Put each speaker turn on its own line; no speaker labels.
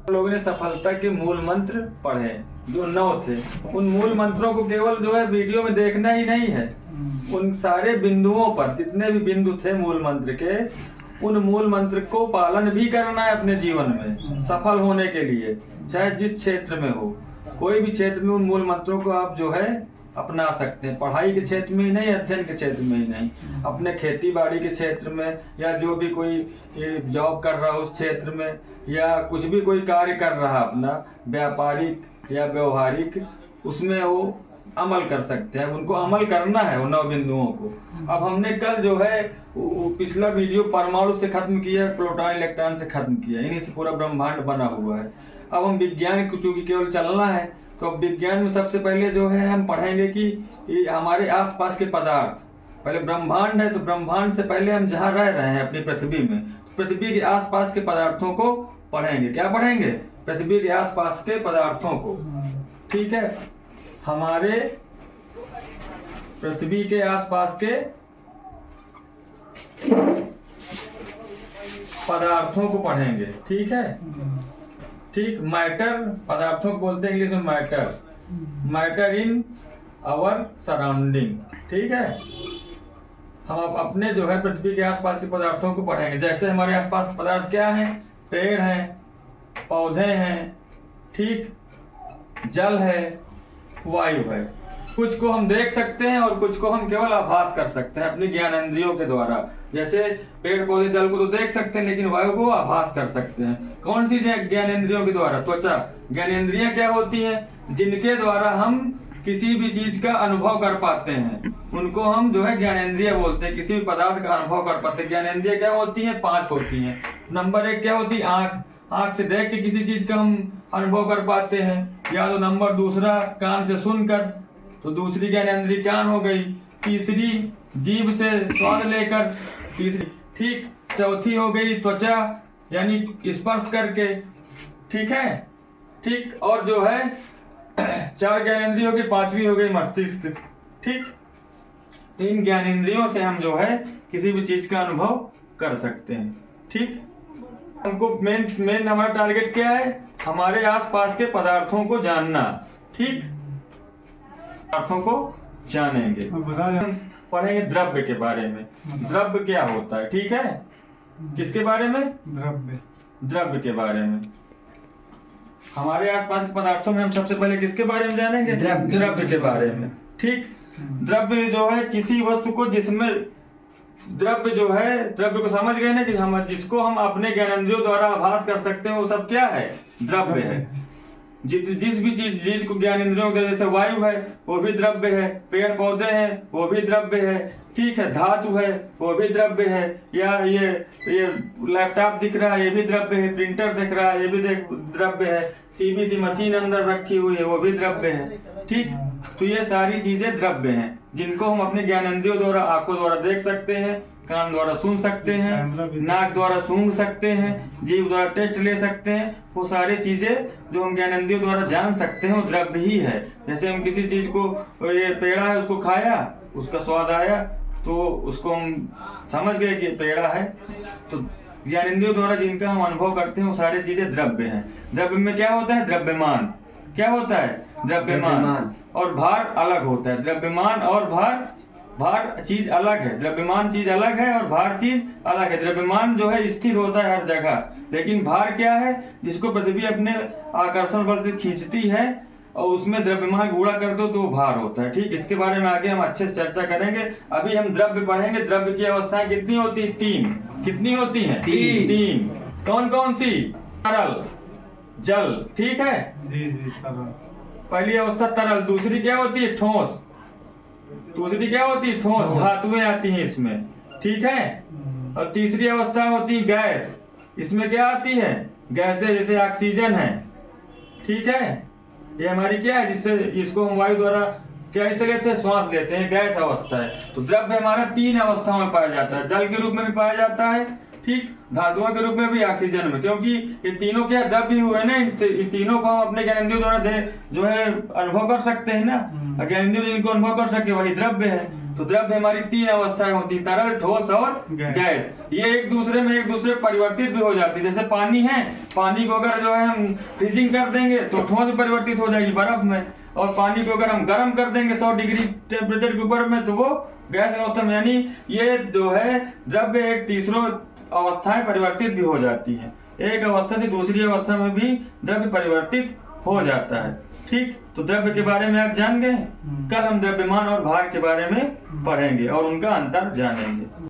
लोगों ने सफलता के मूल मंत्र पढ़े जो 9 थे। उन मूल मंत्रों को केवल जो है वीडियो में देखना ही नहीं है, उन सारे बिंदुओं पर जितने भी बिंदु थे मूल मंत्र के, उन मूल मंत्र को पालन भी करना है अपने जीवन में सफल होने के लिए। चाहे जिस क्षेत्र में हो, कोई भी क्षेत्र में उन मूल मंत्रों को आप जो है अपना सकते हैं। पढ़ाई के क्षेत्र में ही नहीं, अध्ययन के क्षेत्र में ही नहीं, अपने खेती बाड़ी के क्षेत्र में, या जो भी कोई जॉब कर रहा हो उस क्षेत्र में, या कुछ भी कोई कार्य कर रहा अपना व्यापारिक या व्यवहारिक, उसमें वो अमल कर सकते हैं। उनको अमल करना है उन 9 बिंदुओं को। अब हमने कल जो है पिछला वीडियो परमाणु से खत्म किया, प्रोटॉन इलेक्ट्रॉन से खत्म किया, इन्हीं से पूरा ब्रह्मांड बना हुआ है। अब हम विज्ञान को चूंकि केवल चलना है, तो अब विज्ञान में सबसे पहले जो है हम पढ़ेंगे कि हमारे आसपास के पदार्थ, पहले ब्रह्मांड है तो ब्रह्मांड से पहले हम जहाँ रह रहे हैं अपनी पृथ्वी में, तो पृथ्वी के आसपास के पदार्थों को पढ़ेंगे। क्या पढ़ेंगे? पृथ्वी के आसपास के पदार्थों को। ठीक है, हमारे पृथ्वी के आसपास के पदार्थों को पढ़ेंगे। ठीक है, ठीक। मैटर, पदार्थों को बोलते हैं इंग्लिश में matter, matter in our surrounding. ठीक है, हम अपने जो है पृथ्वी के आसपास के पदार्थों को पढ़ेंगे। जैसे हमारे आसपास पदार्थ क्या हैं? पेड़ हैं, पौधे हैं, ठीक, जल है, वायु है। कुछ को हम देख सकते हैं और कुछ को हम केवल आभास कर सकते हैं अपने ज्ञानेंद्रियों के द्वारा। जैसे पेड़ पौधे जल को तो देख सकते हैं, लेकिन वायु को आभास कर सकते हैं। कौन सी ज्ञानेंद्रियों के द्वारा? त्वचा। ज्ञानेंद्रियां क्या होती हैं? जिनके द्वारा हम किसी भी चीज का अनुभव कर पाते हैं, उनको हम जो है ज्ञानेंद्रिय बोलते हैं। किसी भी पदार्थ का अनुभव कर पाते हैं। ज्ञानेंद्रिय क्या होती हैं? 5 होती हैं। नंबर 1 क्या होती है? आंख। आंख से देख के किसी चीज का हम अनुभव कर पाते हैं। या तो नंबर दूसरा कान से सुनकर, तो दूसरी ज्ञानेंद्रिय कान हो गई। तीसरी जीभ से स्वाद लेकर, तीसरी, ठीक। चौथी हो गई त्वचा, यानी स्पर्श करके। ठीक है, ठीक। और जो है 4 ज्ञानेंद्रिय हो गई, 5वीं हो गई मस्तिष्क। ठीक, तो इन ज्ञानेंद्रियों से हम जो है किसी भी चीज का अनुभव कर सकते हैं। ठीक, हमको मेन हमारा टारगेट क्या है? हमारे आसपास के पदार्थों को जानना। ठीक, पदार्थों को जानेंगे। हम पढ़ेंगे द्रव्य के बारे में। द्रव्य क्या होता है? ठीक है, किसके बारे में? द्रव्य के बारे में। हमारे आसपास के पदार्थों में हम सबसे पहले किसके बारे में जानेंगे? द्रव्य के बारे में। ठीक, द्रव्य जो है किसी वस्तु को जिसमें द्रव्य जो है, द्रव्य को समझ गए ना कि हम जिसको हम अपने ज्ञानेंद्रियों द्वारा आभास कर सकते हैं, वो सब क्या है? द्रव्य है। जिस भी चीज को ज्ञानेंद्रियों के, जैसे वायु है वो भी द्रव्य है, पेड़ पौधे हैं वो भी द्रव्य है, ठीक है, धातु है वो भी द्रव्य है, या ये लैपटॉप दिख रहा है ये भी द्रव्य है, प्रिंटर दिख रहा है ये भी द्रव्य है, सीबीसी मशीन अंदर रखी हुई है वो भी द्रव्य है। ठीक, तो ये सारी चीजें द्रव्य हैं जिनको हम अपने ज्ञानेंद्रियों द्वारा, आंखों द्वारा देख सकते हैं, कान द्वारा सुन सकते हैं, नाक द्वारा सूंघ सकते हैं, जीभ द्वारा टेस्ट ले सकते हैं। वो सारी चीजें जो हम ज्ञानेंद्रियों द्वारा जान सकते हैं वो द्रव्य ही है। जैसे हम किसी चीज को, ये पेड़ा है उसको खाया, उसका स्वाद आया, तो उसको हम समझ गए कि पेड़ा है। तो ज्ञानेंद्रियों द्वारा जिनका हम अनुभव करते हैं वो सारी चीजें द्रव्य हैं। द्रव्य में क्या होता है? द्रव्यमान। क्या होता है? द्रव्यमान। और भार अलग होता है। द्रव्यमान और भार चीज अलग है। द्रव्यमान चीज अलग है और भार चीज अलग है। द्रव्यमान जो है स्थिर होता है हर जगह, लेकिन भार क्या है? जिसको पृथ्वी अपने आकर्षण बल से खींचती है और उसमें द्रव्यमान गुणा कर दो तो भार होता है। ठीक, इसके बारे में आगे हम अच्छे से चर्चा करेंगे। अभी हम द्रव्य पढ़ेंगे। द्रव्य की अवस्थाएं कितनी होती है? 3। कितनी होती है? 3। कौन कौन सी? तरल, जल। ठीक है, तरल। पहली अवस्था तरल। दूसरी क्या होती है? ठोस। दूसरी क्या होती है? ठोस। धातुएं आती हैं इसमें। ठीक है, और तीसरी अवस्था होती है गैस। इसमें क्या आती है? गैसें, जैसे ऑक्सीजन है। ठीक है, ये हमारी क्या है? जिससे इसको हम वायु द्वारा कैसे लेते हैं? श्वास लेते हैं, गैस अवस्था है। तो द्रव्य हमारा 3 अवस्थाओं में पाया जाता है। जल के रूप में भी पाया जाता है, ठीक, धातुओं के रूप में भी, ऑक्सीजन में। क्योंकि ये तीनों क्या द्रव्य हुए ना, इन तीनों को हम अपने ज्ञानेंद्रियों द्वारा जो है अनुभव कर सकते हैं ना। ज्ञानेंद्रियों जिनको अनुभव कर सके वही द्रव्य है। तो द्रव्य हमारी 3 अवस्थाएं होती है, तरल, ठोस और गैस। ये एक दूसरे परिवर्तित भी हो जाती है। जैसे पानी है, पानी को अगर जो है हम फ्रीजिंग कर देंगे तो ठोस में परिवर्तित हो जाएगी बर्फ में, और पानी को अगर हम गर्म कर देंगे 100 डिग्री टेम्परेचर के ऊपर में तो वो गैस अवस्था में, यानी ये जो है द्रव्य एक तीसरों अवस्थाएं परिवर्तित भी हो जाती है। एक अवस्था से दूसरी अवस्था में भी द्रव्य परिवर्तित हो जाता है। ठीक, तो द्रव्य के बारे में आप जान गए। कल हम द्रव्यमान और भार के बारे में पढ़ेंगे और उनका अंतर जानेंगे।